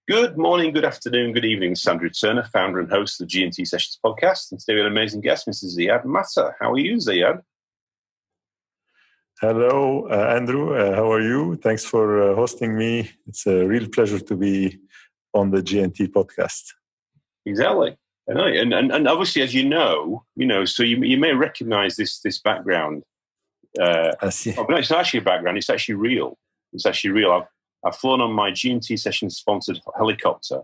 Good morning, good afternoon, good evening. Sandra Turner, founder and host of the G&T Sessions podcast. And today we have an amazing guest, Mr. Ziad Matar. How are you, Ziad? Hello, Andrew. How are you? Thanks for hosting me. It's a real pleasure to be on the G&T podcast. Exactly. And obviously, as you know, so you may recognize this background. I see. But it's not actually a background. It's actually real. I've flown on my G&T Sessions sponsored helicopter.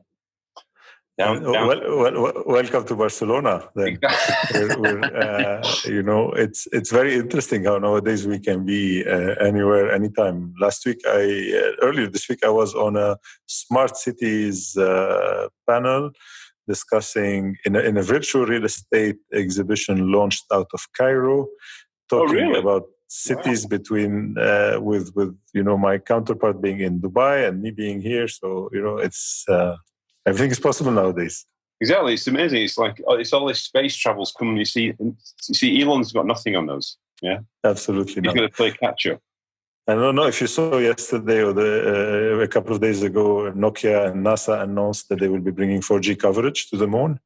Welcome to Barcelona. Then, it's very interesting how nowadays we can be anywhere, anytime. Earlier this week, I was on a smart cities panel discussing in a virtual real estate exhibition launched out of Cairo, talking about cities between with my counterpart being in Dubai and me being here. So it's everything is possible nowadays. Exactly, it's amazing. It's like it's all this space travel's coming. You see, Elon's got nothing on those. Yeah, absolutely. He's going to play catch up. I don't know if you saw yesterday or a couple of days ago, Nokia and NASA announced that they will be bringing 4G coverage to the moon.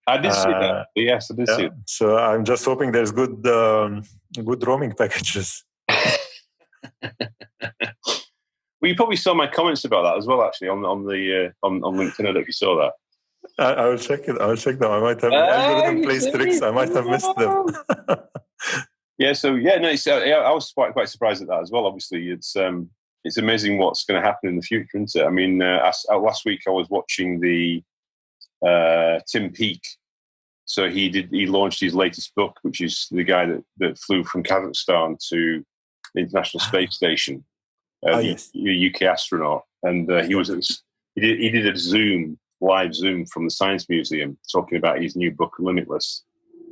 I did see that. Yes, I did see it. So I'm just hoping there's good roaming packages. Well, you probably saw my comments about that as well, actually, on LinkedIn. I don't know if you saw that. I will check it. I will check them. I might have algorithm plays tricks. I might have missed them. I was quite surprised at that as well. Obviously, it's amazing what's going to happen in the future, isn't it? I mean, last week I was watching the Tim Peake. So he launched his latest book, which is the guy that flew from Kazakhstan to the International Space Station, yes. UK astronaut, and he did a live Zoom from the Science Museum talking about his new book, Limitless.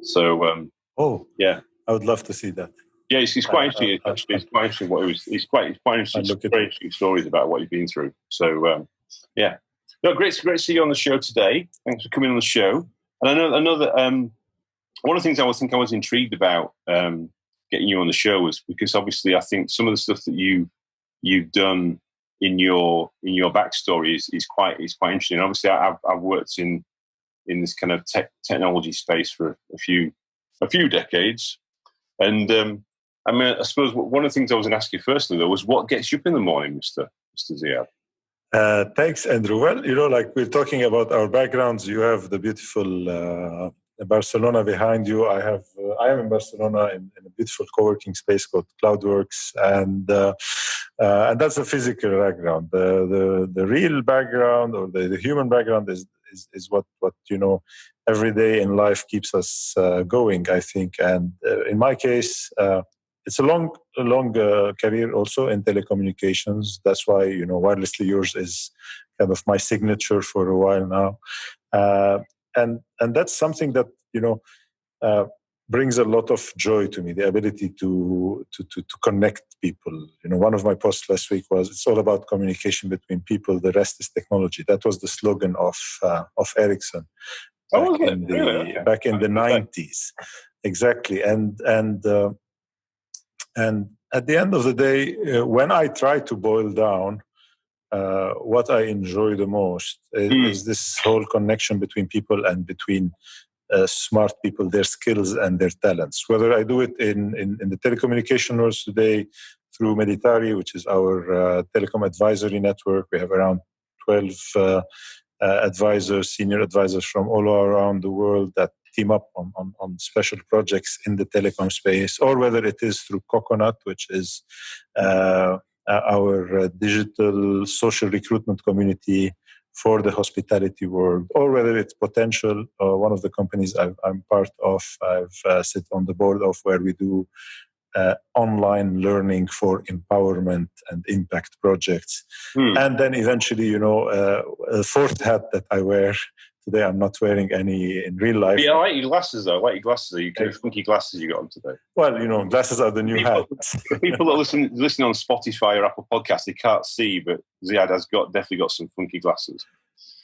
So I would love to see that. Yeah, it's quite interesting. Actually, it's quite interesting what it was. It's quite interesting. Very interesting stories about what you've been through. So great to see you on the show today. Thanks for coming on the show. And I know that one of the things I was intrigued about getting you on the show was because obviously I think some of the stuff that you've done in your backstory is quite interesting. Obviously, I've worked in this kind of technology space for a few decades, and I suppose one of the things I was going to ask you firstly though was what gets you up in the morning, Mr. Ziad? Thanks, Andrew. Well, like we're talking about our backgrounds. You have the beautiful Barcelona behind you. I am in Barcelona in a beautiful co-working space called Cloudworks, and that's a physical background. The real background or the human background is what every day in life keeps us going, I think. And in my case, it's a long career also in telecommunications. That's why wirelessly yours is kind of my signature for a while now, and that's something that brings a lot of joy to me. The ability to connect people. One of my posts last week was it's all about communication between people. The rest is technology. That was the slogan of Ericsson back in the 90s. Exactly, and at the end of the day, when I try to boil down what I enjoy the most is this whole connection between people and between smart people, their skills and their talents. Whether I do it in the telecommunication world today through Meditari, which is our telecom advisory network. We have around 12 advisors, senior advisors from all around the world that team up on special projects in the telecom space, or whether it is through Coconut, which is our digital social recruitment community for the hospitality world, or whether it's Potential, one of the companies I'm part of. I've sit on the board of where we do online learning for empowerment and impact projects. And then eventually, a fourth hat that I wear. Today I'm not wearing any in real life. Yeah, I like your glasses though. I like your glasses. You kind of funky glasses you got on today. Well, glasses are the new hat. People that listen on Spotify or Apple Podcasts, they can't see, but Ziad has definitely got some funky glasses.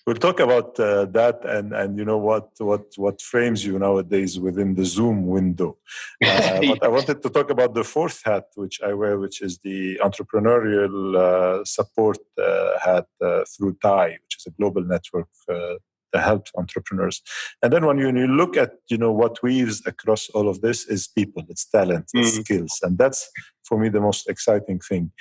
We'll talk about that and what frames you nowadays within the Zoom window. But I wanted to talk about the fourth hat which I wear, which is the entrepreneurial support hat through TiE, which is a global network that helps entrepreneurs. And then when you look at what weaves across all of this is people, it's talent, it's skills, and that's for me the most exciting thing.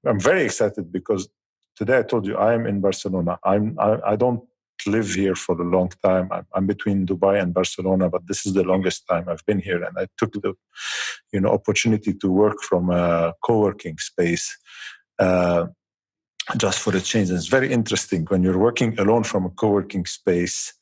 I'm very excited because today I told you I am in Barcelona. I don't live here for a long time. I'm between Dubai and Barcelona, but this is the longest time I've been here. And I took the opportunity to work from a co-working space just for a change. And it's very interesting when you're working alone from a co-working space.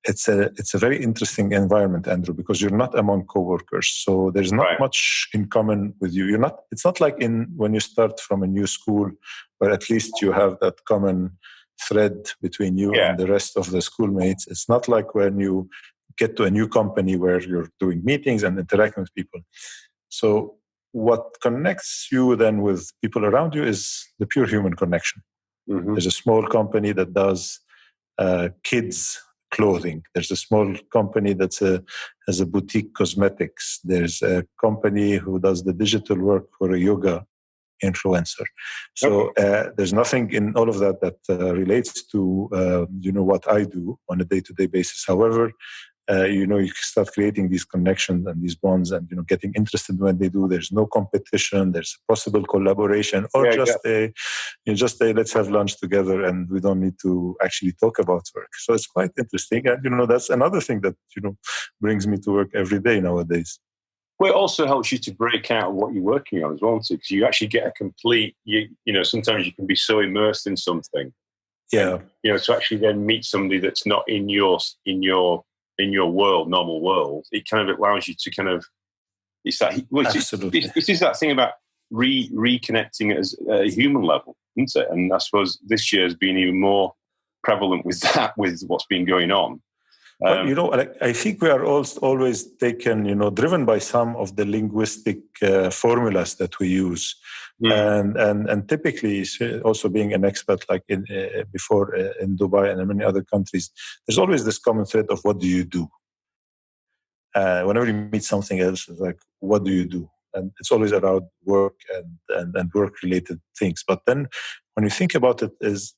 It's a very interesting environment, Andrew, because you're not among coworkers, so there's not much in common with you. It's not like when you start from a new school, where at least you have that common thread between you and the rest of the schoolmates. It's not like when you get to a new company where you're doing meetings and interacting with people. So what connects you then with people around you is the pure human connection. Mm-hmm. There's a small company that does kids clothing. There's a small company that has a boutique cosmetics. There's a company who does the digital work for a yoga influencer. So there's nothing in all of that relates to what I do on a day-to-day basis. However, you start creating these connections and these bonds, and getting interested when they do. There's no competition. There's possible collaboration, or just a let's have lunch together, and we don't need to actually talk about work. So it's quite interesting, and that's another thing that brings me to work every day nowadays. Well, it also helps you to break out what you're working on as well, because you actually get a complete. Sometimes you can be so immersed in something. Yeah. And, to actually then meet somebody that's not in your world, normal world, it kind of allows you to kind of. It's that. Absolutely. It is that thing about reconnecting at a human level, isn't it? And I suppose this year has been even more prevalent with that, with what's been going on. I think we are always taken, driven by some of the linguistic formulas that we use, and typically, also being an expat like before in Dubai and in many other countries, there's always this common thread of what do you do. Whenever you meet something else, it's like, what do you do? And it's always around work and work-related things. But then when you think about it,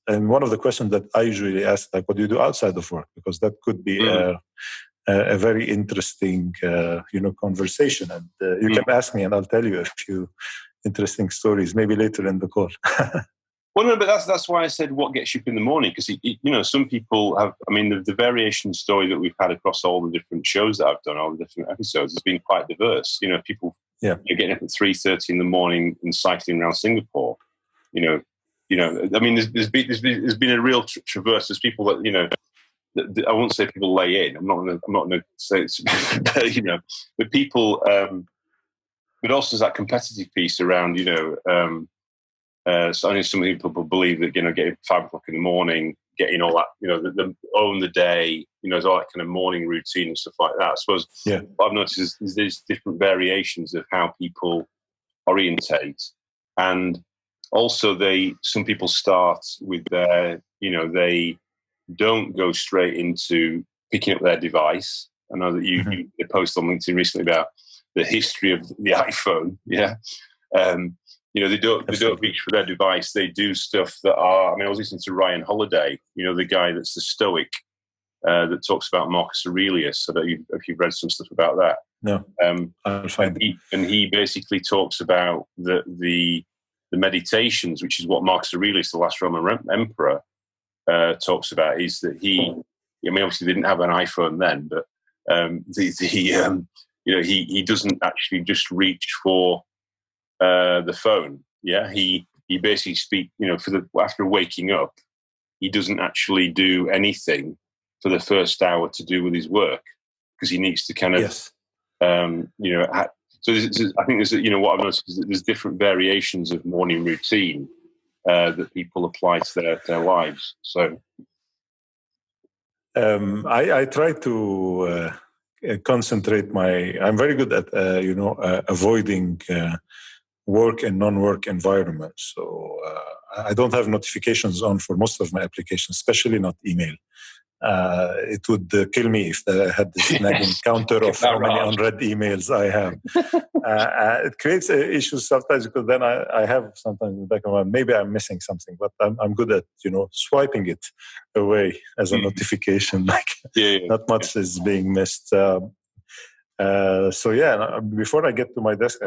and one of the questions that I usually ask, like, what do you do outside of work? Because that could be a very interesting, conversation. And you can ask me and I'll tell you a few interesting stories, maybe later in the call. Well, no, but that's why I said what gets you up in the morning, because some people have. I mean, the variation story that we've had across all the different shows that I've done, all the different episodes, has been quite diverse. People you're getting up at 3:30 in the morning and cycling around Singapore. I mean, there's been a real traverse. There's people that I won't say people lay in. I'm not going to say it's, but people. But also there's that competitive piece around, so I know some people believe that, getting at 5 o'clock in the morning, getting all that, own the day, there's all that kind of morning routine and stuff like that. I suppose what I've noticed is there's different variations of how people orientate. And also some people start with they don't go straight into picking up their device. I know that you posted on LinkedIn recently about the history of the iPhone. Yeah. They don't reach for their device. They do stuff that are. I mean, I was listening to Ryan Holiday. The guy that's the Stoic that talks about Marcus Aurelius. I don't know if you've read some stuff about that. No. I'll find it. And he basically talks about the meditations, which is what Marcus Aurelius, the last Roman emperor, talks about. Is that he? I mean, obviously, they didn't have an iPhone then, but he doesn't actually just reach for the phone. Yeah, he basically speak. After waking up, he doesn't actually do anything for the first hour to do with his work, because he needs to kind of, So I think there's what I've noticed is that there's different variations of morning routine that people apply to their lives. So I try to concentrate I'm very good at avoiding work and non-work environments. So I don't have notifications on for most of my applications, especially not email. It would kill me if I had this nagging counter of how many unread emails I have. It creates issues sometimes because then I have sometimes in the back of my mind, maybe I'm missing something, but I'm good at swiping it away as a notification. Not much is being missed. Before I get to my desk,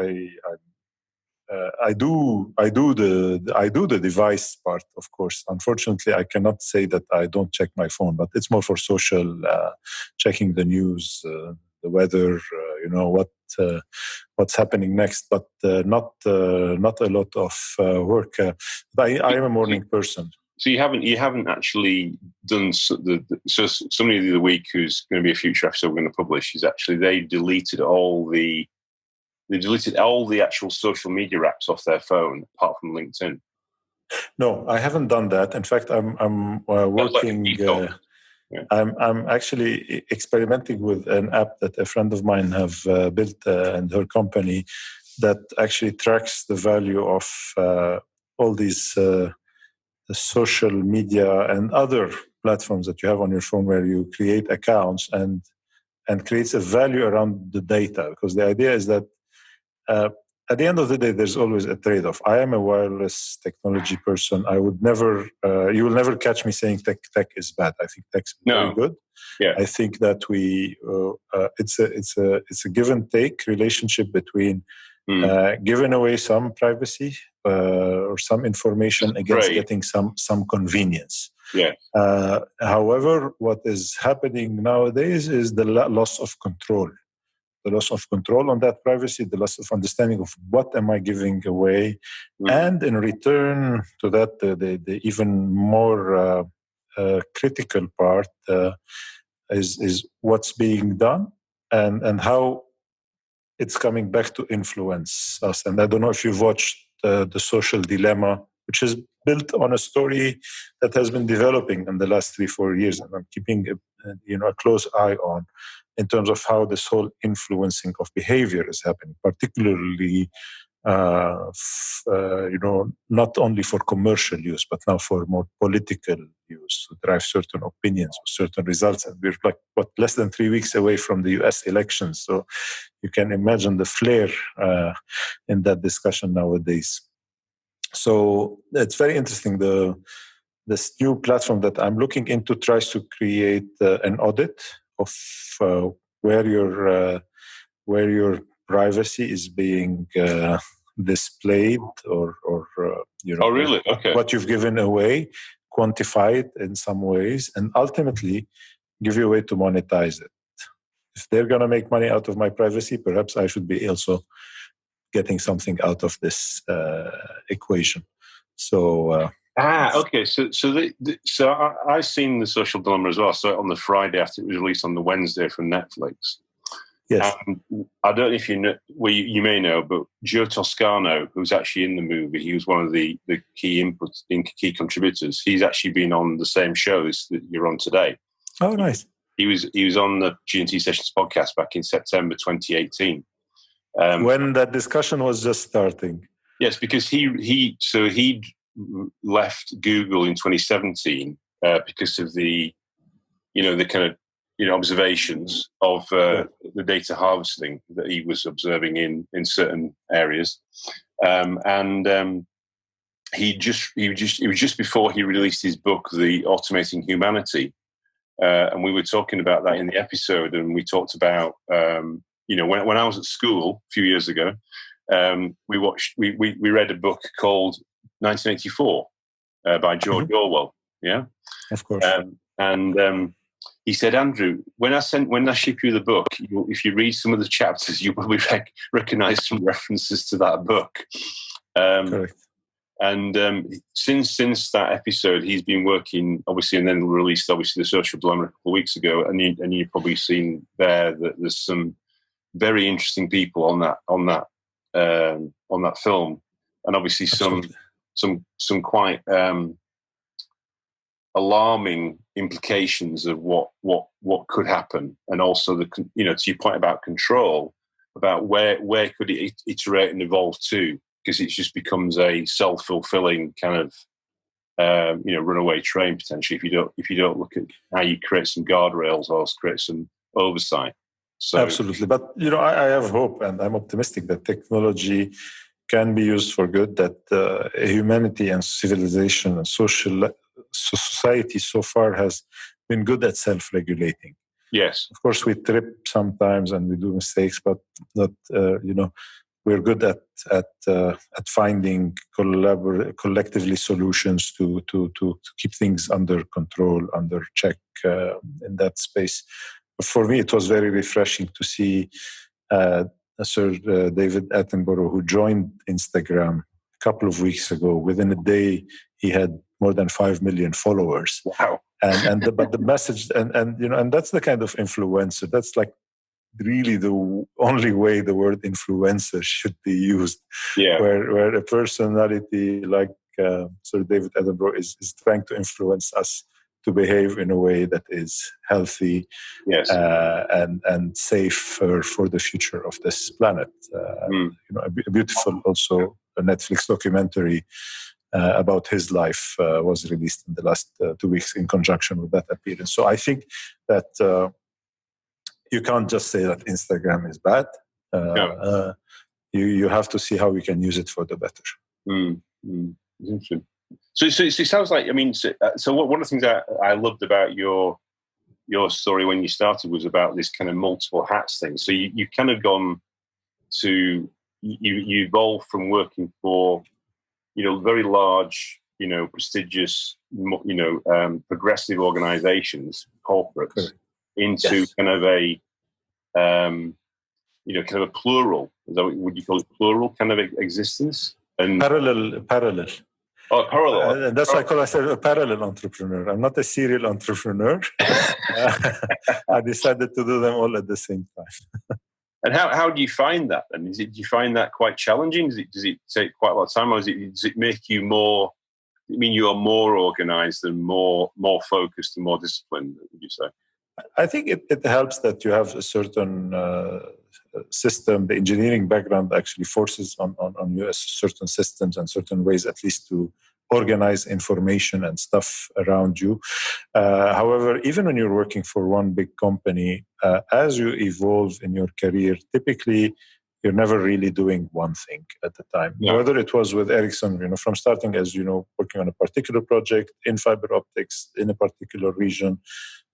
I do the device part, of course. Unfortunately, I cannot say that I don't check my phone, but it's more for social, checking the news, the weather, what's happening next, but not a lot of work. I am a morning person. So you haven't actually done so somebody the other week who's going to be a future episode we're going to publish is actually they deleted all the actual social media apps off their phone apart from LinkedIn. No, I haven't done that. In fact, I'm working. I'm actually experimenting with an app that a friend of mine have built and her company that actually tracks the value of all these social media and other platforms that you have on your phone where you create accounts and creates a value around the data. Because the idea is that at the end of the day, there's always a trade-off. I am a wireless technology person. I would never, you will never catch me saying tech is bad. I think tech's very good. Yeah. I think that it's a give and take relationship between giving away some privacy or some information against getting some convenience. Yeah. However, what is happening nowadays is the loss of control. The loss of control on that privacy, the loss of understanding of what am I giving away, and in return to that, the even more critical part is what's being done and how it's coming back to influence us. And I don't know if you've watched The Social Dilemma, which is built on a story that has been developing in the last 3-4 years, and I'm keeping a close eye on in terms of how this whole influencing of behavior is happening, particularly not only for commercial use, but now for more political use to drive certain opinions or certain results. And we're less than 3 weeks away from the US elections. So you can imagine the flare in that discussion nowadays. So it's very interesting. This new platform that I'm looking into tries to create an audit of where your privacy is being displayed or Oh, really? Okay. What you've given away, quantify it in some ways, and ultimately give you a way to monetize it. If they're going to make money out of my privacy, perhaps I should be also getting something out of this equation. So. Okay. So I've seen The Social Dilemma as well. So on the Friday after it was released on the Wednesday from Netflix. Yes. I don't know if you know, well, you may know, but Joe Toscano, who's actually in the movie, he was one of the key contributors. He's actually been on the same shows that you're on today. Oh, nice. He was on the G&T Sessions podcast back in September 2018. When that discussion was just starting. Yes, because he left Google in 2017 because of the kind of observations of the data harvesting that he was observing in certain areas, and it was just before he released his book, The Automating Humanity, and we were talking about that in the episode, and we talked about when I was at school a few years ago, we read a book called 1984 by George Orwell. Yeah, of course, and. He said, Andrew, when I ship you the book, if you read some of the chapters, you probably recognize some references to that book. Correct. And since that episode, he's been working, obviously, and then released, obviously, The Social Dilemma a couple of weeks ago. And you've probably seen there that there's some very interesting people on that film, and obviously some quite alarming implications of what could happen, and also to your point about control, about where could it iterate and evolve to, because it just becomes a self-fulfilling kind of runaway train potentially if you don't look at how you create some guardrails or create some oversight. So absolutely, but I have hope, and I'm optimistic that technology can be used for good. That humanity and civilization and society so far has been good at self-regulating. Yes, of course we trip sometimes and we do mistakes, but not we're good at finding collectively solutions to keep things under control, under check in that space. For me, it was very refreshing to see Sir David Attenborough, who joined Instagram a couple of weeks ago. Within a day, he had more than 5 million followers. Wow! But the message, and that's the kind of influencer. That's like really the only way the word influencer should be used. Yeah. Where a personality like Sir David Attenborough is trying to influence us to behave in a way that is healthy, yes, and safe for the future of this planet. A beautiful also a Netflix documentary about his life was released in the last 2 weeks in conjunction with that appearance. So I think that you can't just say that Instagram is bad. No. You have to see how we can use it for the better. Interesting. So it sounds like, so one of the things I loved about your story when you started was about this kind of multiple hats thing. So you've kind of gone to, you evolved from working for, very large, prestigious, progressive organizations, corporates, Correct. into kind of a, kind of a plural, would you call it plural kind of existence? And parallel. Oh, parallel. And that's why I call myself a parallel entrepreneur. I'm not a serial entrepreneur. I decided to do them all at the same time. And how do you find that? And do you find that quite challenging? Does it take quite a lot of time, or does it make you more? I mean, you are more organized and more focused and more disciplined, would you say? I think it helps that you have a certain system. The engineering background actually forces on you certain systems and certain ways, at least, to organize information and stuff around you. However, even when you're working for one big company, as you evolve in your career, typically you're never really doing one thing at a time. Yeah. Whether it was with Ericsson, from starting as, working on a particular project in fiber optics in a particular region,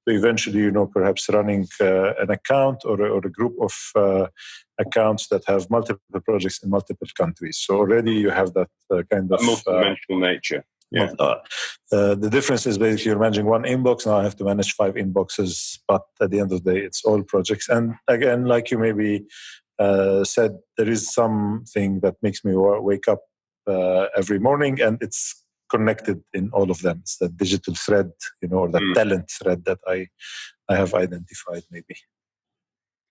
to eventually, perhaps running an account or a group of accounts that have multiple projects in multiple countries. So already you have that kind of multidimensional nature. Yeah. The difference is basically you're managing one inbox. Now I have to manage 5 inboxes, but at the end of the day, it's all projects. And again, like you maybe said, there is something that makes me wake up every morning, and it's connected in all of them. It's that digital thread, or that talent thread that I have identified, maybe.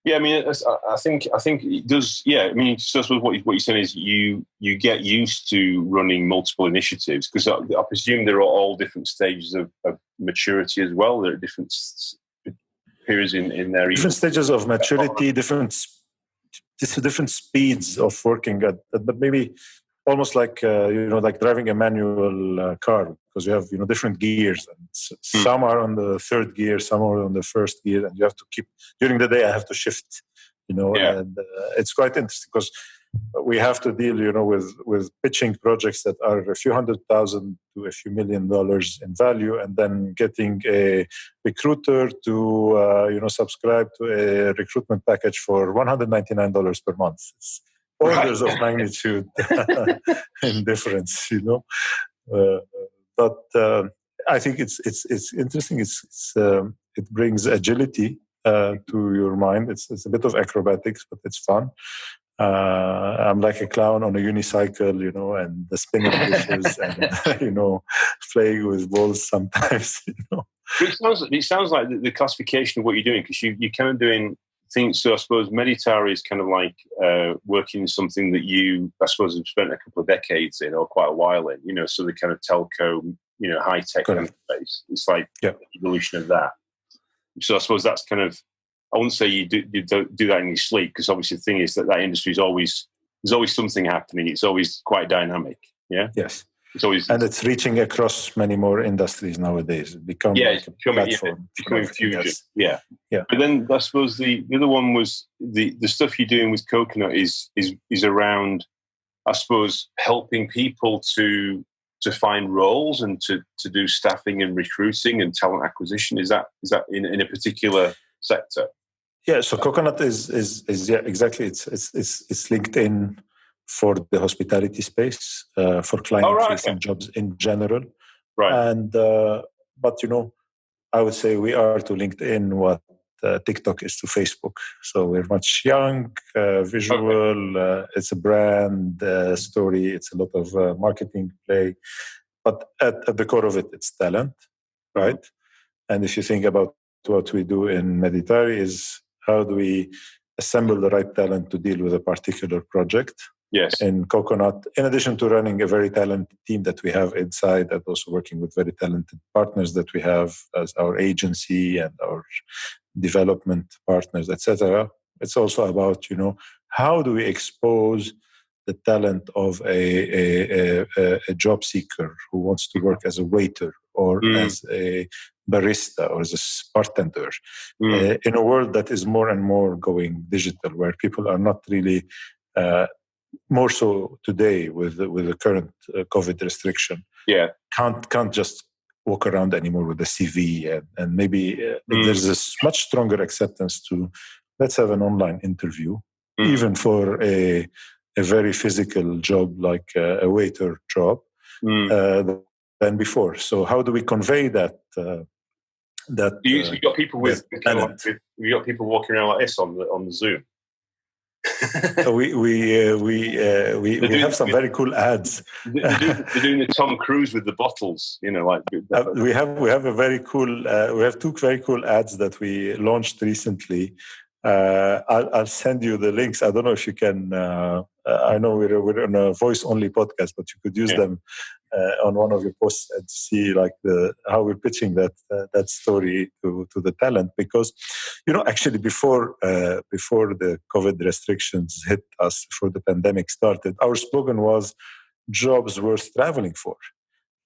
Yeah, I think it does. Yeah, so I suppose what you're saying is you get used to running multiple initiatives, because I presume there are all different stages of maturity as well. There are different periods in there. Different stages of maturity, different speeds of working at, but maybe almost like like driving a manual car, because you have different gears, and some are on the 3rd gear, some are on the 1st gear, and you have to keep during the day. I have to shift, and it's quite interesting because we have to deal, with pitching projects that are a few $100,000 to a few $1 million in value, and then getting a recruiter to subscribe to a recruitment package for $199 per month. It's orders of magnitude in difference, but I think it's interesting. It brings agility to your mind. It's a bit of acrobatics, but it's fun. I'm like a clown on a unicycle, and the spinning dishes and playing with balls sometimes. It sounds like the classification of what you're doing, because you're kind of doing things. So I suppose Meditari is kind of like working in something that you, I suppose, have spent a couple of decades in, or quite a while in. So the kind of telco, high tech kind of space. It's like the evolution of that. So I suppose that's kind of, I wouldn't say you don't do that in your sleep, because obviously the thing is that industry is always, there's always something happening. It's always quite dynamic. Yeah. Yes. it's reaching across many more industries nowadays. It's become it's becoming platform fusion. Yeah. But then I suppose the other one was the stuff you're doing with Coconut is around, I suppose, helping people to find roles and to do staffing and recruiting and talent acquisition. Is that in a particular sector? Yeah. So Coconut is exactly. It's linked in for the hospitality space, for client-facing jobs in general. Right. And but I would say we are to LinkedIn what TikTok is to Facebook. So we're much young, visual. Okay. It's a brand story. It's a lot of marketing play, but at the core of it, it's talent, right? Mm-hmm. And if you think about what we do in Meditari, is how do we assemble the right talent to deal with a particular project? Yes. In Coconut, in addition to running a very talented team that we have inside, and also working with very talented partners that we have as our agency and our development partners, etc. It's also about, how do we expose the talent of a job seeker who wants to work as a waiter or as a barista or as a bartender in a world that is more and more going digital, where people are not really more so today with the current COVID restriction. Yeah, can't just walk around anymore with a CV, and maybe there's this much stronger acceptance to let's have an online interview, even for a very physical job like a waiter job than before. So how do we convey that? You got people with you got people walking around like this on the Zoom. we have some very cool ads. They're doing the Tom Cruise with the bottles, like. We have a very cool. We have two very cool ads that we launched recently. I'll send you the links. I don't know if you can. I know we're on a voice-only podcast, but you could use them on one of your posts and see how we're pitching that story to the talent. Because actually before the COVID restrictions hit us, before the pandemic started, our slogan was "Jobs worth traveling for."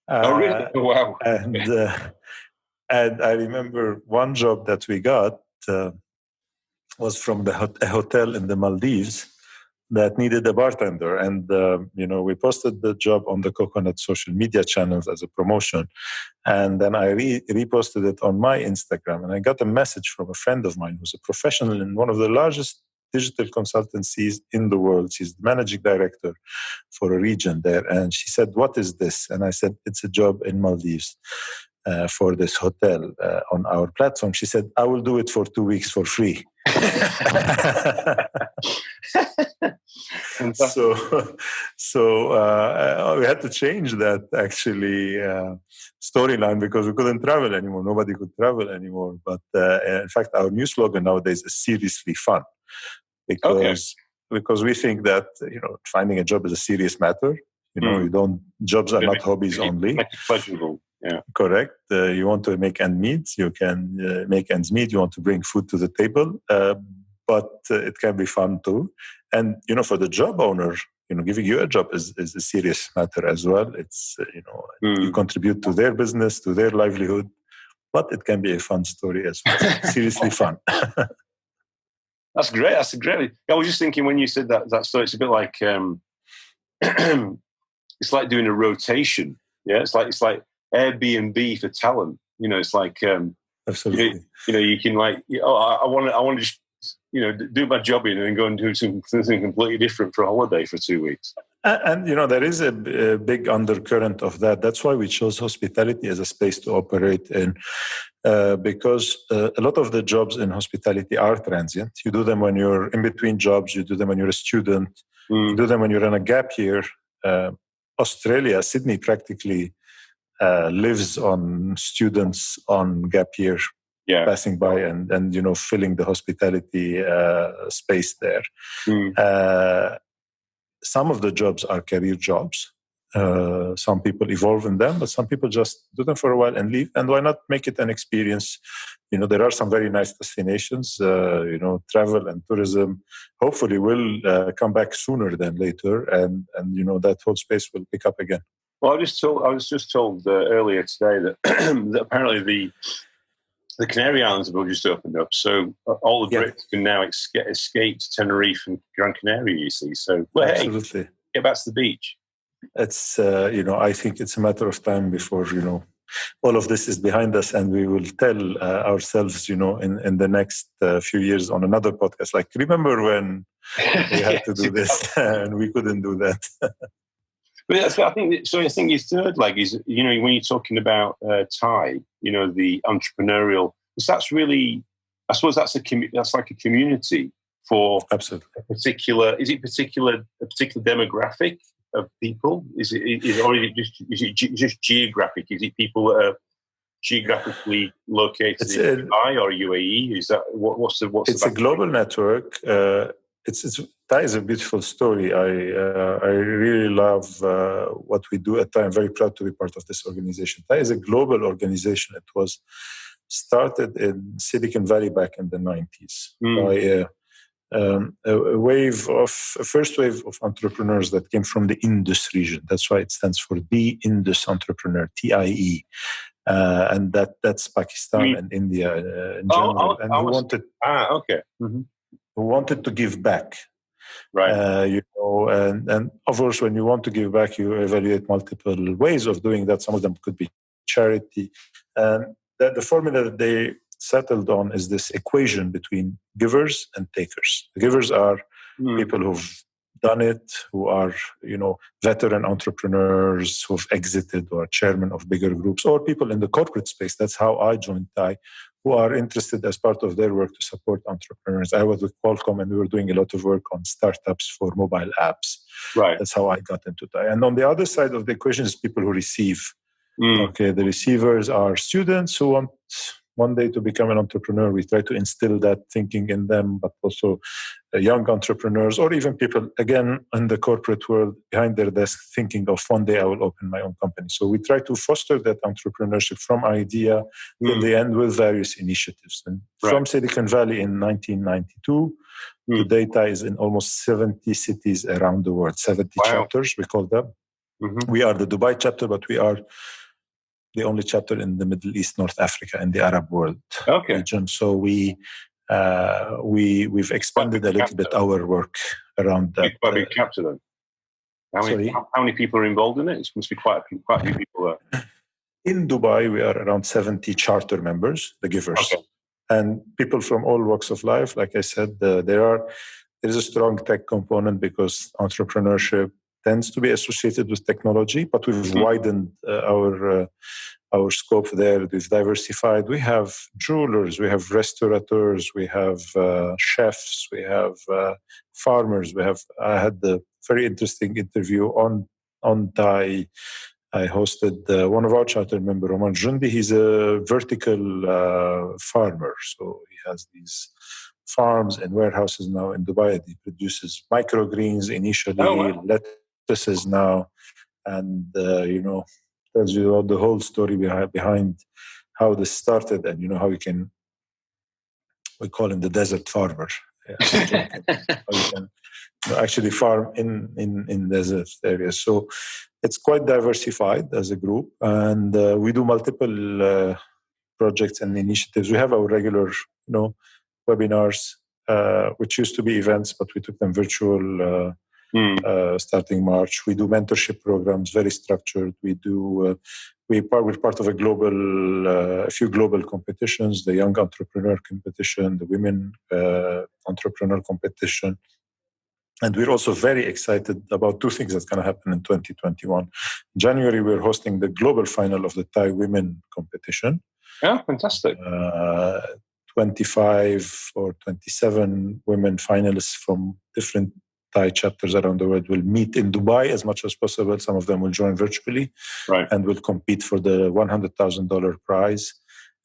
Oh, really? Wow! And I remember one job that we got. Was from a hotel in the Maldives that needed a bartender. And, we posted the job on the Coconut social media channels as a promotion. And then I reposted it on my Instagram. And I got a message from a friend of mine who's a professional in one of the largest digital consultancies in the world. She's the managing director for a region there. And she said, "What is this?" And I said, "It's a job in Maldives. For this hotel on our platform." She said, "I will do it for 2 weeks for free." So we had to change that actually storyline because we couldn't travel anymore. Nobody could travel anymore. But in fact, our new slogan nowadays is "Seriously Fun," because we think that finding a job is a serious matter. Jobs are not hobbies only. Make it pleasurable. Yeah. Correct. You want to make ends meet. You can make ends meet. You want to bring food to the table, but it can be fun too. And for the job owner, giving you a job is a serious matter as well. It's you contribute to their business, to their livelihood, but it can be a fun story as well. Seriously fun. That's great. That's great. I was just thinking when you said that story, it's a bit like it's like doing a rotation. Yeah, it's like Airbnb for talent. It's like absolutely. You can I want to just do my job and go and do something completely different for a holiday for 2 weeks. And there is a big undercurrent of that. That's why we chose hospitality as a space to operate in, because a lot of the jobs in hospitality are transient. You do them when you're in between jobs. You do them when you're a student. You do them when you're in a gap year. Australia, Sydney, practically lives on students on gap year passing by and filling the hospitality space there. Some of the jobs are career jobs. Some people evolve in them, but some people just do them for a while and leave. And why not make it an experience? There are some very nice destinations. Travel and tourism hopefully will come back sooner than later, and that whole space will pick up again. Well, I was just told earlier today that, that apparently the Canary Islands have all just opened up, so all the Brits can now escape to Tenerife and Gran Canaria. You see, so absolutely, hey, get back to the beach. It's I think it's a matter of time before all of this is behind us, and we will tell ourselves, in the next few years on another podcast. Like, remember when we had to do this and we couldn't do that? But that's what I think. So I think your third leg is, when you're talking about TiE, the entrepreneurial. That's really, I suppose that's like a community for absolutely a particular. Is it a particular demographic of people? Is it just geographic? Is it people that are geographically located in Dubai or UAE? Is that what's the? It's a global network. TiE is a beautiful story. I really love what we do at TiE. I'm very proud to be part of this organization. TiE is a global organization. It was started in Silicon Valley back in the 90s by a first wave of entrepreneurs that came from the Indus region. That's why it stands for the Indus Entrepreneur, TiE. And that's Pakistan and India in general. And who wanted to give back. Right. And of course, when you want to give back, you evaluate multiple ways of doing that. Some of them could be charity. And the formula that they settled on is this equation between givers and takers. The givers are people who've done it, who are, veteran entrepreneurs who've exited or chairman of bigger groups, or people in the corporate space. That's how I joined TiE, who are interested as part of their work to support entrepreneurs. I was with Qualcomm and we were doing a lot of work on startups for mobile apps. Right. That's how I got into TiE. And on the other side of the equation is people who receive. Okay, the receivers are students who want one day to become an entrepreneur. We try to instill that thinking in them, but also young entrepreneurs or even people, again, in the corporate world behind their desk thinking of one day I will open my own company. So we try to foster that entrepreneurship from idea till the end with various initiatives. And from Silicon Valley in 1992, today TiE is in almost 70 cities around the world, 70 chapters, we call them. We are the Dubai chapter, but we are the only chapter in the Middle East, North Africa, and the Arab world region. So we've expanded a little bit our work around that. Quite a big chapter then. How many people are involved in it? It must be quite a few people there. In Dubai, we are around 70 charter members, the givers, and people from all walks of life. Like I said, there is a strong tech component because entrepreneurship tends to be associated with technology, but we've widened our scope there. We've diversified. We have jewelers, we have restaurateurs, we have chefs, we have farmers. I had the very interesting interview on TiE. I hosted one of our charter members, Roman Jundi. He's a vertical farmer, so he has these farms and warehouses now in Dubai. He produces microgreens initially, lettuces now, and tells you the whole story behind how this started, and how you can. We call him the desert farmer. How you can actually farm in desert areas. So it's quite diversified as a group, and we do multiple projects and initiatives. We have our regular, webinars, which used to be events, but we took them virtual starting March. We do mentorship programs, very structured. We're part of a few global competitions: the Young Entrepreneur Competition, the Women Entrepreneur Competition. And we're also very excited about two things that's going to happen in 2021. In January, we're hosting the global final of the TiE Women Competition. Oh, fantastic. 25 or 27 women finalists from different TiE chapters around the world will meet in Dubai as much as possible. Some of them will join virtually and will compete for the $100,000 prize.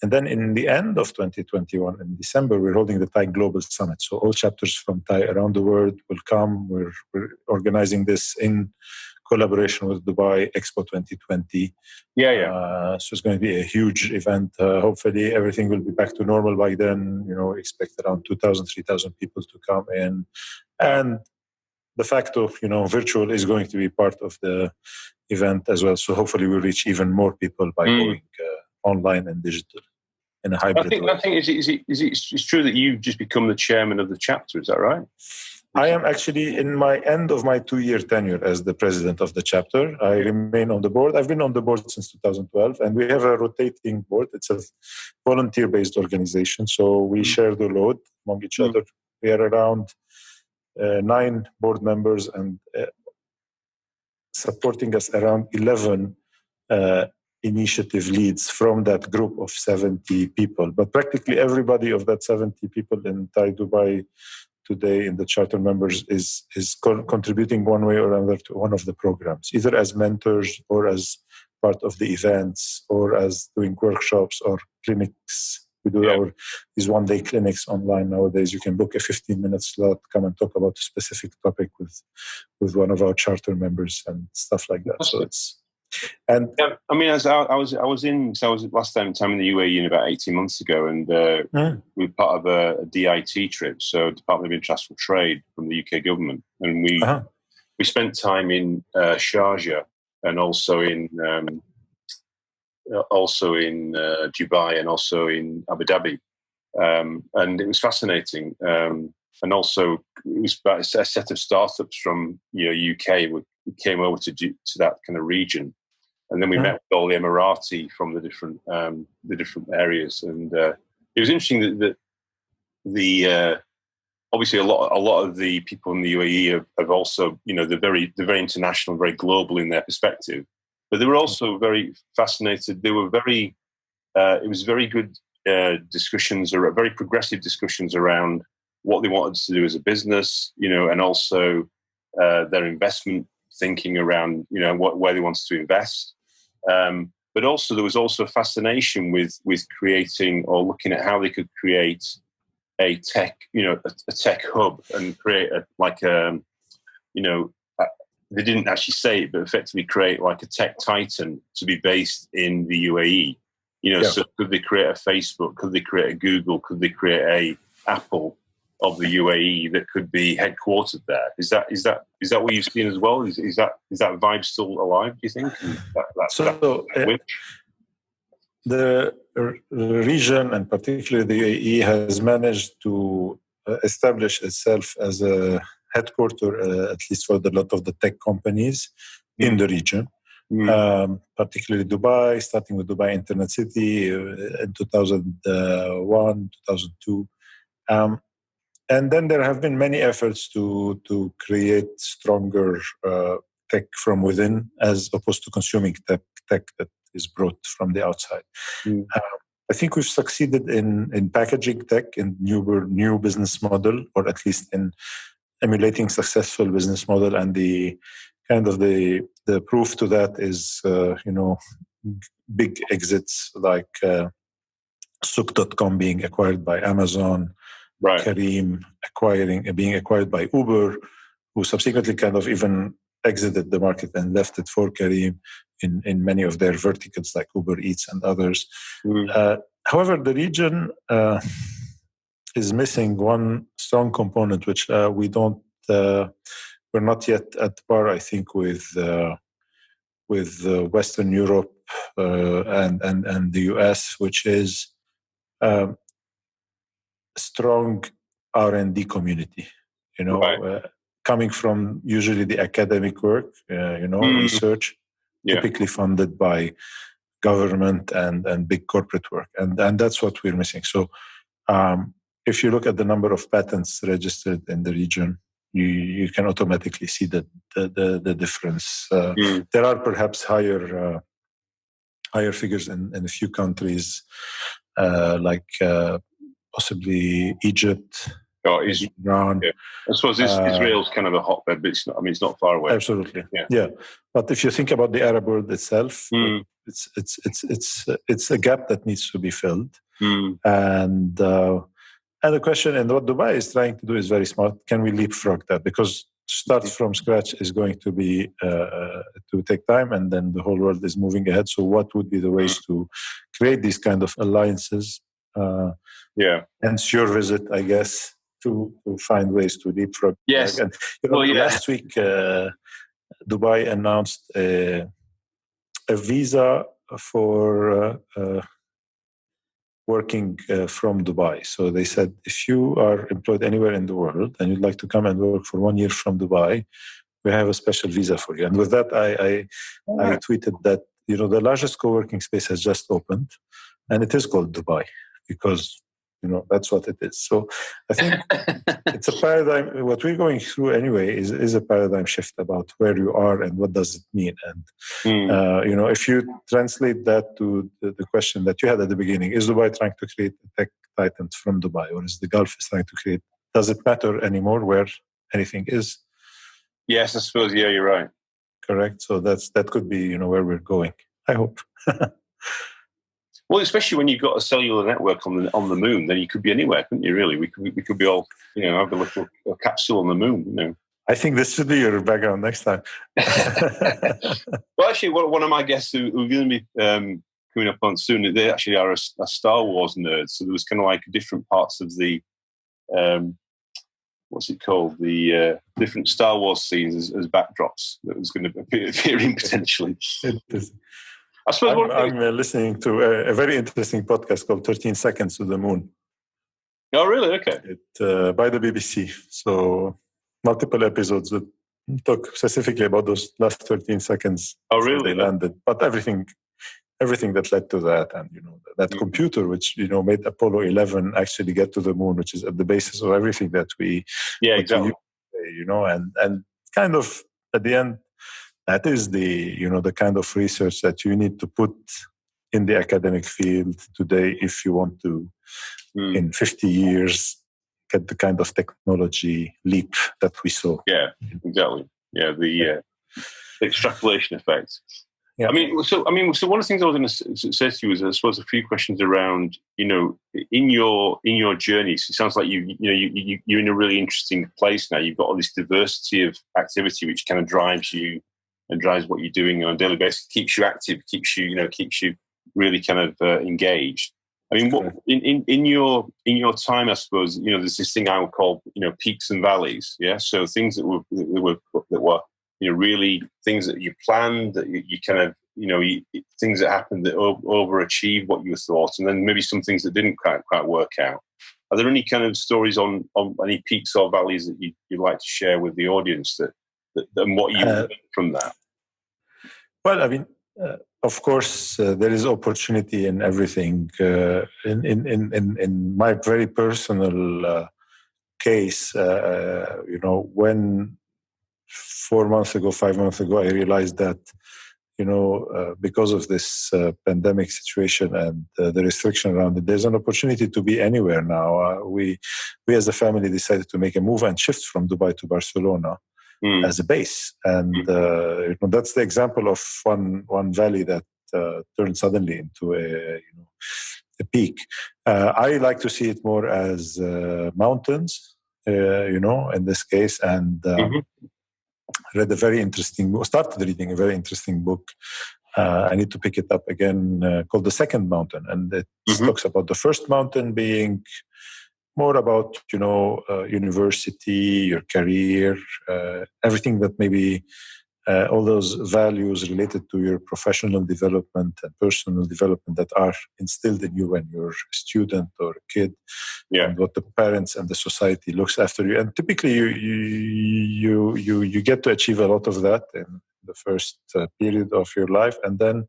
And then in the end of 2021, in December, we're holding the TiE Global Summit. So all chapters from TiE around the world will come. We're organizing this in collaboration with Dubai Expo 2020. So it's going to be a huge event. Hopefully everything will be back to normal by then. Expect around 2,000, 3,000 people to come in. And de facto, virtual is going to be part of the event as well. So hopefully we'll reach even more people by going online and digital in a hybrid way. I think it's true that you've just become the chairman of the chapter. Is that right? I am actually in my end of my 2-year tenure as the president of the chapter. I remain on the board. I've been on the board since 2012, and we have a rotating board. It's a volunteer-based organization, so we share the load among each other. We are around 9 board members, and supporting us around 11 initiative leads from that group of 70 people. But practically everybody of that 70 people in TiE Dubai today in the charter members is contributing one way or another to one of the programs, either as mentors or as part of the events or as doing workshops or clinics. We do these one-day clinics online nowadays. You can book a 15-minute slot, come and talk about a specific topic with one of our charter members and stuff like that. So it's as I was last time in the UAE in about 18 months ago, and we were part of a DIT trip, so Department of International Trade from the UK government, and we spent time in Sharjah and also in Dubai and also in Abu Dhabi, and it was fascinating. And also, it was about a set of startups from UK. We came over to that kind of region. And then we met with all the Emirati from the different areas, and it was interesting that the obviously a lot of the people in the UAE have also they're very international, very global in their perspective, but they were also very fascinated. They were very it was very good discussions, or very progressive discussions around what they wanted to do as a business, and also their investment thinking around where they wanted to invest. But also there was also a fascination with creating or looking at how they could create a tech, a tech hub, and create they didn't actually say it, but effectively create like a tech titan to be based in the UAE. So could they create a Facebook? Could they create a Google? Could they create a Apple of the UAE that could be headquartered there? Is that what you've seen as well? Is that vibe still alive, do you think? The region, and particularly the UAE, has managed to establish itself as a headquarter, at least for a lot of the tech companies in the region. Particularly Dubai, starting with Dubai Internet City in 2001, 2002. And then there have been many efforts to create stronger tech from within, as opposed to consuming tech that is brought from the outside. I think we've succeeded in packaging tech in new business model, or at least in emulating successful business model. And the proof to that is big exits like Souk.com being acquired by Amazon. Right. Careem being acquired by Uber, who subsequently kind of even exited the market and left it for Careem in many of their verticals like Uber Eats and others. However, the region is missing one strong component, which we're not yet at par, I think, with Western Europe and the US, which is strong R&D community, coming from usually the academic work, research, typically funded by government and big corporate work. And that's what we're missing. So if you look at the number of patents registered in the region, you can automatically see the difference. There are perhaps higher figures in a few countries, like possibly Egypt, Iran. Yeah. I suppose Israel's kind of a hotbed, but it's not far away. Absolutely, yeah. But if you think about the Arab world itself, it's a gap that needs to be filled. And the question, and what Dubai is trying to do, is very smart. Can we leapfrog that? Because start from scratch is going to be to take time, and then the whole world is moving ahead. So what would be the ways to create these kind of alliances? Hence your visit, I guess, to find ways to leapfrog. Yes. And last week, Dubai announced a visa for working from Dubai. So they said, if you are employed anywhere in the world and you'd like to come and work for 1 year from Dubai, we have a special visa for you. And with that, I tweeted that, the largest co-working space has just opened, and it is called Dubai because, that's what it is. So I think it's a paradigm. What we're going through anyway is a paradigm shift about where you are and what does it mean. And, if you translate that to the question that you had at the beginning, is Dubai trying to create a tech titan from Dubai, or is the Gulf trying to create, does it matter anymore where anything is? Yes, I suppose. Yeah, you're right. Correct. So that could be, where we're going. I hope. Well, especially when you've got a cellular network on the moon, then you could be anywhere, couldn't you? Really, we could be all, have a little capsule on the moon. I think this should be your background next time. Well, actually, one of my guests who are going to be coming up on soon, they actually are a Star Wars nerd. So there was kind of like different parts of the what's it called? The different Star Wars scenes as backdrops that was going to appear in potentially. I suppose I'm listening to a very interesting podcast called 13 Seconds to the Moon. Oh, really? Okay. By the BBC. So multiple episodes that talk specifically about those last 13 seconds. Oh, really? They landed. But everything that led to that, and that computer which made Apollo 11 actually get to the moon, which is at the basis of everything that we exactly. And kind of at the end, that is the kind of research that you need to put in the academic field today if you want to in 50 years get the kind of technology leap that we saw. Yeah, exactly. Yeah, the extrapolation effect. Yeah. So one of the things I was going to say to you is, I suppose, a few questions around, in your journey. So it sounds like you're in a really interesting place now. You've got all this diversity of activity, which kind of drives you and drives what you're doing on a daily basis, keeps you active, keeps you really kind of engaged. What in your time, I suppose, there's this thing I would call, peaks and valleys. Yeah. So things that were really things that you planned, that you kind of, things that happened that overachieved what you thought, and then maybe some things that didn't quite work out. Are there any kind of stories on any peaks or valleys that you'd like to share with the audience that and what you learned from that? Well, of course, there is opportunity in everything. In my very personal case, when 5 months ago, I realized that, because of this pandemic situation and the restriction around it, there's an opportunity to be anywhere now. We as a family decided to make a move and shift from Dubai to Barcelona as a base. And that's the example of one valley that turned suddenly into a peak. I like to see it more as mountains, in this case. And started reading a very interesting book. I need to pick it up again, called The Second Mountain. And it talks about the first mountain being more about, university, your career, everything that maybe all those values related to your professional development and personal development that are instilled in you when you're a student or a kid, and what the parents and the society looks after you. And typically you get to achieve a lot of that in the first period of your life. And then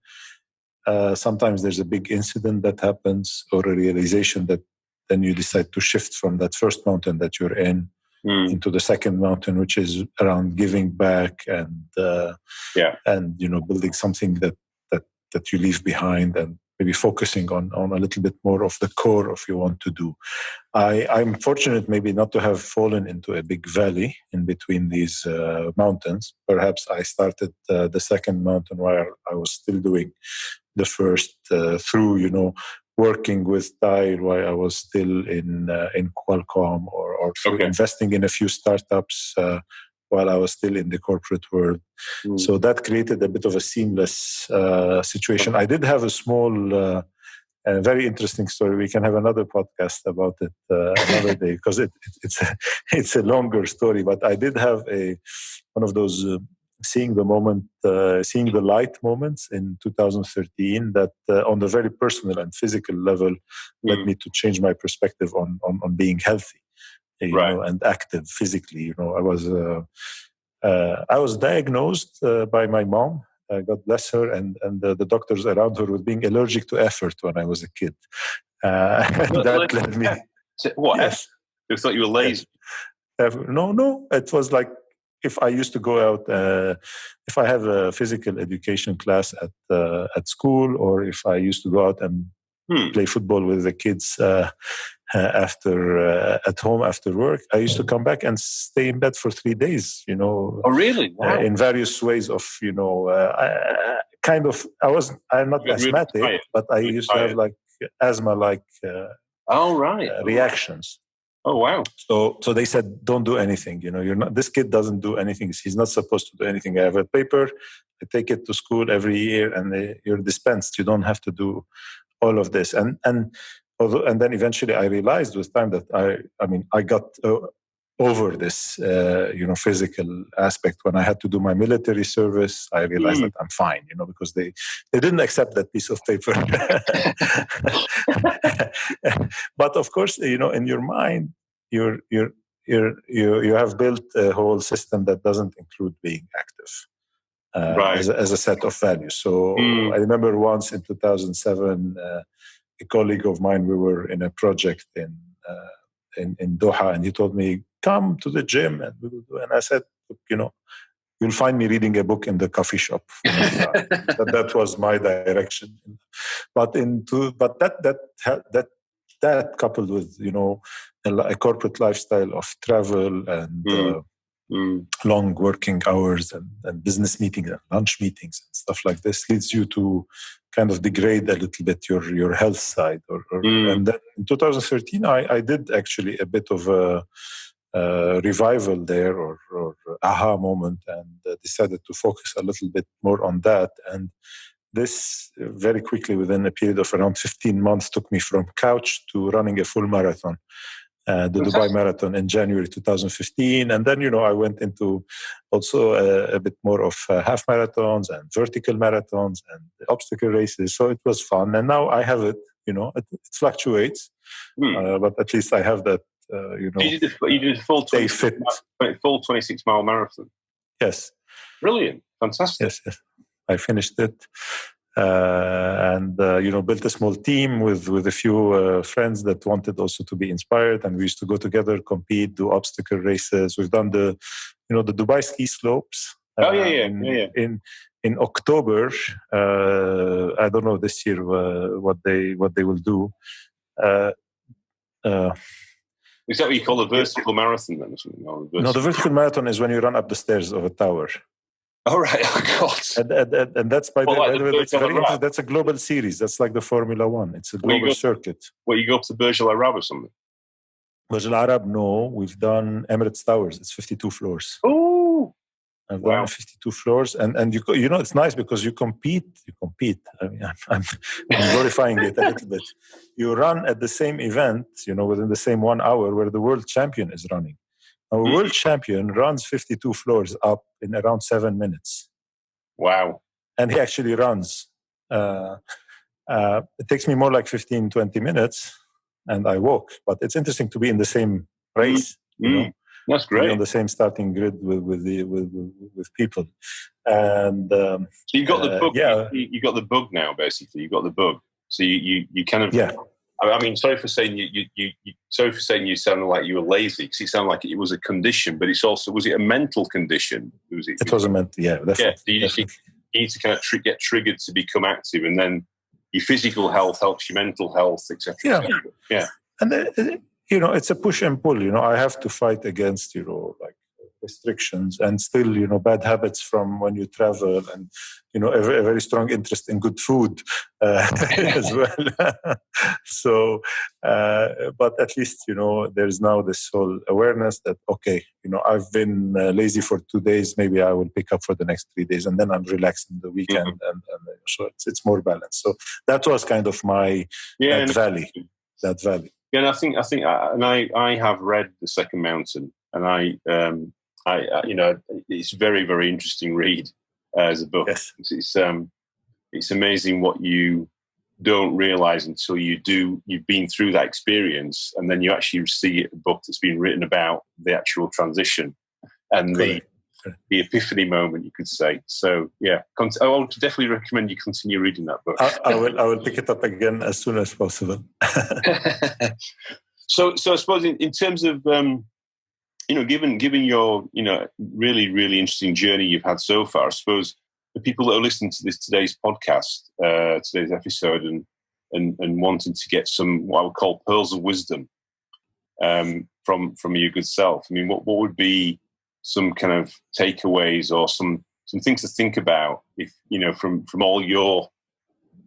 sometimes there's a big incident that happens, or a realization that then you decide to shift from that first mountain that you're in into the second mountain, which is around giving back and building something that you leave behind, and maybe focusing on a little bit more of the core of you want to do. I'm fortunate maybe not to have fallen into a big valley in between these mountains. Perhaps I started the second mountain while I was still doing the first through, working with TiE while I was still in Qualcomm, or investing in a few startups while I was still in the corporate world. So that created a bit of a seamless situation. I did have a small A very interesting story. We can have another podcast about it another day because it's a longer story. But I did have one of those seeing the light moments in 2013 that on the very personal and physical level led me to change my perspective on being healthy, and active physically. I was diagnosed by my mom. God bless her, and the doctors around her with being allergic to effort when I was a kid. That led me. What? Yes. You thought you were lazy? No. It was like if I used to go out, if I have a physical education class at school, or if I used to go out and play football with the kids at home after work, I used to come back and stay in bed for 3 days. Oh, really? Wow. In various ways of I'm not asthmatic, but I used to have like asthma-like reactions. Oh, wow. So they said, don't do anything. This kid doesn't do anything. He's not supposed to do anything. I have a paper. I take it to school every year, and you're dispensed. You don't have to do all of this. And then eventually I realized with time that I got over this, physical aspect. When I had to do my military service, I realized that I'm fine, because they didn't accept that piece of paper. But of course, in your mind, you have built a whole system that doesn't include being active as a set of values. So I remember once in 2007, a colleague of mine, we were in a project in Doha, and he told me, come to the gym and we will do. And I said, you'll find me reading a book in the coffee shop. That was my direction. But that coupled with a corporate lifestyle of travel and long working hours and business meetings and lunch meetings and stuff like this leads you to kind of degrade a little bit your health side. And then in 2013, I did actually a bit of a revival there or aha moment, and decided to focus a little bit more on that. And this very quickly, within a period of around 15 months, took me from couch to running a full marathon. The Dubai Marathon in January 2015. And then, I went into also a bit more of half marathons and vertical marathons and obstacle races. So it was fun. And now I have it, it fluctuates, but at least I have that, You did a full 26-mile marathon? Yes. Brilliant. Fantastic. Yes. I finished it. And built a small team with a few friends that wanted also to be inspired, and we used to go together, compete, do obstacle races. We've done the Dubai ski slopes. In October, I don't know this year what they will do. Is that what you call a vertical marathon then? Or something? No, the vertical marathon is when you run up the stairs of a tower. Oh, right. Oh, God. And that's by the way, that's very interesting. That's a global series. That's like the Formula One. It's a global circuit. You go up to Burj Al Arab or something? Burj Al Arab, no. We've done Emirates Towers. It's 52 floors. Oh! I've done 52 floors. And it's nice because you compete. I mean, I'm glorifying it a little bit. You run at the same event, within the same 1 hour where the world champion is running. A world champion runs 52 floors up in around 7 minutes. Wow. And he actually runs. It takes me more like 15, 20 minutes, and I walk. But it's interesting to be in the same race. That's great. On the same starting grid with people. And so you got the bug. Yeah. You got the bug now, basically. You got the bug. So you kind of... Yeah. I mean, sorry for saying you sounded like you were lazy, because it sounded like it was a condition, but it's also, was it a mental condition? It was a mental, yeah. Definitely. Yeah, you need to kind of get triggered to become active, and then your physical health helps your mental health, etc. Yeah. And it's a push and pull. I have to fight against like restrictions, and still, bad habits from when you travel, and a very strong interest in good food as well. So, but at least there's now this whole awareness that I've been lazy for 2 days, maybe I will pick up for the next 3 days, and then I'm relaxing the weekend, and so it's more balanced. So that was kind of my that valley. Yeah, and I think, and I have read The Second Mountain, and I it's a very, very interesting read as a book. Yes. It's amazing what you don't realize until you've been through that experience, and then you actually see a book that's been written about the actual transition and the epiphany moment, you could say. So yeah, I would definitely recommend you continue reading that book. I will pick it up again as soon as possible. So I suppose in terms of given your really, really interesting journey you've had so far, I suppose the people that are listening to today's podcast, today's episode, and wanting to get some what I would call pearls of wisdom from your good self. I mean, what would be some kind of takeaways or some things to think about if from all your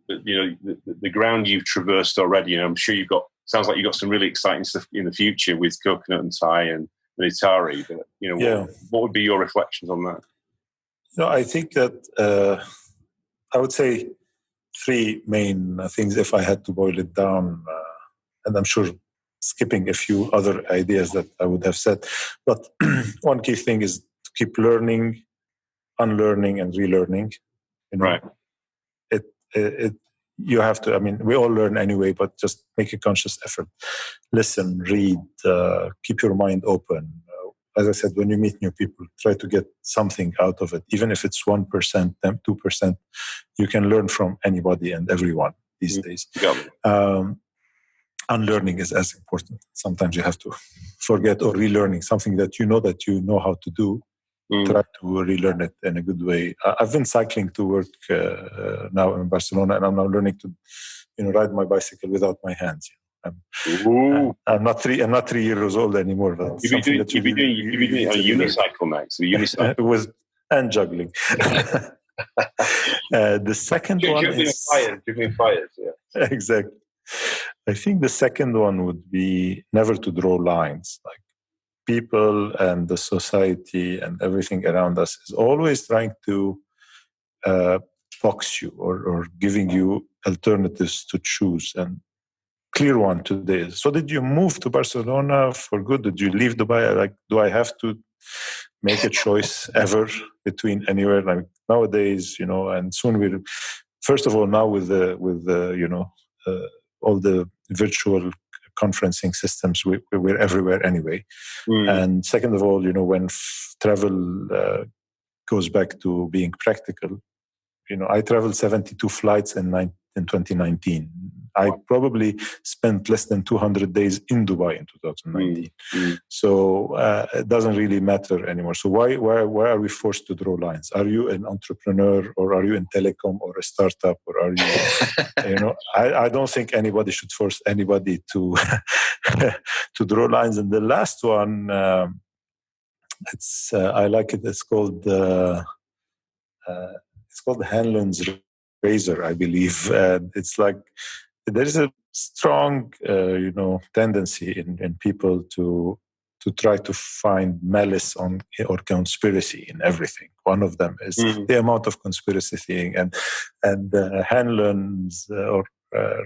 the ground you've traversed already? I'm sure sounds like you've got some really exciting stuff in the future with Coconut and TiE and Meditari, but what would be your reflections on that? I think that I would say 3 main things if I had to boil it down, and I'm sure skipping a few other ideas that I would have said. But one key thing is to keep learning, unlearning, and relearning. Right. You have to. I mean, we all learn anyway, but just make a conscious effort. Listen, read, keep your mind open. As I said, when you meet new people, try to get something out of it. Even if it's 1%, 2%, you can learn from anybody and everyone these days. Unlearning is as important. Sometimes you have to forget, or relearning something that you know how to do. Try to relearn it in a good way. I've been cycling to work now in Barcelona, and I'm now learning to, ride my bicycle without my hands. I'm not 3 years old anymore. But you've been doing a unicycle next. Unicycle and juggling. The second one is fires. Yeah, exactly. I think the second one would be never to draw lines. Like, people and the society and everything around us is always trying to box you or giving you alternatives to choose. And clear one today. So did you move to Barcelona for good? Did you leave Dubai? Like, do I have to make a choice ever between anywhere? Like nowadays, and soon first of all, now with all the virtual conferencing systems, we're everywhere anyway. And second of all, when travel goes back to being practical, I traveled 72 flights in 2019. I probably spent less than 200 days in Dubai in 2019. So it doesn't really matter anymore. So why are we forced to draw lines? Are you an entrepreneur, or are you in telecom or a startup, or are you, I don't think anybody should force anybody to to draw lines. And the last one, I like it. It's called Hanlon's razor, I believe. It's like there's a strong, tendency in people to try to find malice or conspiracy in everything. One of them is the amount of conspiracy thing, and Hanlon's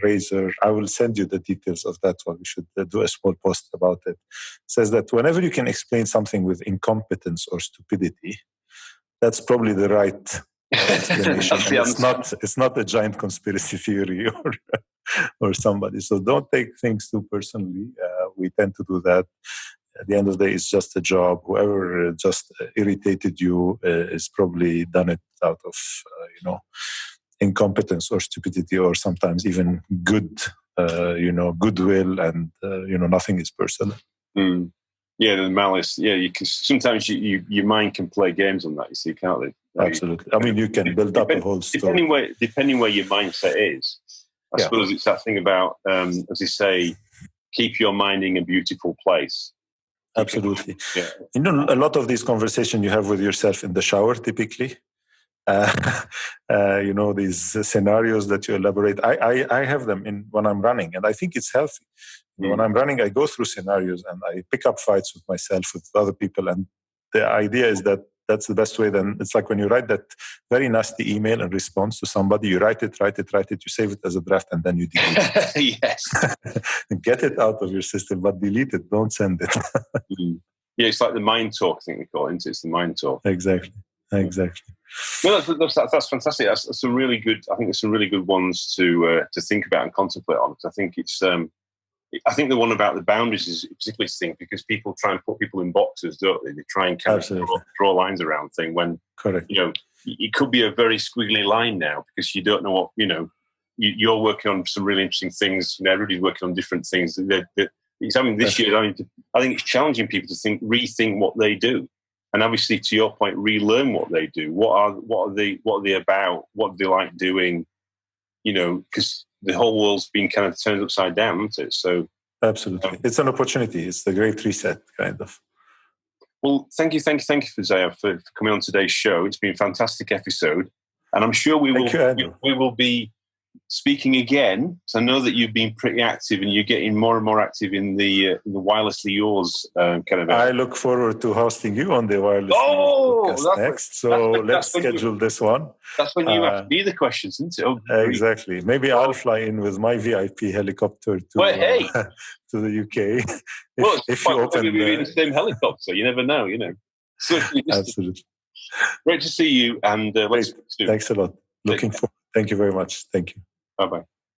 razor. I will send you the details of that one. We should do a small post about it. It says that whenever you can explain something with incompetence or stupidity, that's probably the right explanation. It's not a giant conspiracy theory or somebody. So don't take things too personally. We tend to do that. At the end of the day, it's just a job. Whoever just irritated you is probably done it out of incompetence or stupidity, or sometimes even goodwill, and nothing is personal. Yeah, the malice. Yeah, sometimes your mind can play games on that. You see, can't they? Absolutely. I mean, you can build up a whole story. Depending where your mindset is, I suppose it's that thing about, as you say, keep your mind in a beautiful place. Absolutely. You know, a lot of these conversations you have with yourself in the shower, typically. You know, these scenarios that you elaborate. I have them in when I'm running, and I think it's healthy. When I'm running, I go through scenarios and I pick up fights with myself, with other people, and the idea is that that's the best way. Then it's like when you write that very nasty email in response to somebody, you write it, you save it as a draft, and then you delete it. Yes. Get it out of your system, but delete it. Don't send it. Yeah, it's like the mind talk, I think they call it, isn't it? It's the mind talk. Exactly. No, that's fantastic. That's some really good. I think there's some really good ones to think about and contemplate on. I think it's. I think the one about the boundaries is particularly thing because people try and put people in boxes, don't they? They try and kind of draw lines around things when, correct. You know, it could be a very squiggly line now because you don't know what, you know, you're working on some really interesting things. You know, everybody's working on different things. It's something this year. I think it's challenging people to rethink what they do, and obviously, to your point, relearn what they do. What are they about? What do they like doing? You know, because the whole world's been kind of turned upside down, isn't it? So absolutely, it's an opportunity. It's the great reset, kind of. Well, thank you, Ziad, for coming on today's show. It's been a fantastic episode, and I'm sure we will be speaking again. So I know that you've been pretty active, and you're getting more and more active in the Wirelessly Yours kind of. I look forward to hosting you on the Wirelessly Yours podcast next. So let's schedule this one. That's when you have to be the questions, isn't it? Oh, exactly. Maybe I'll fly in with my VIP helicopter to the UK. if you open, we'll be in the same helicopter. You never know. You know. So absolutely. Great to see you, and let's. Thanks a lot. Looking forward. Thank you very much. Thank you. Bye-bye.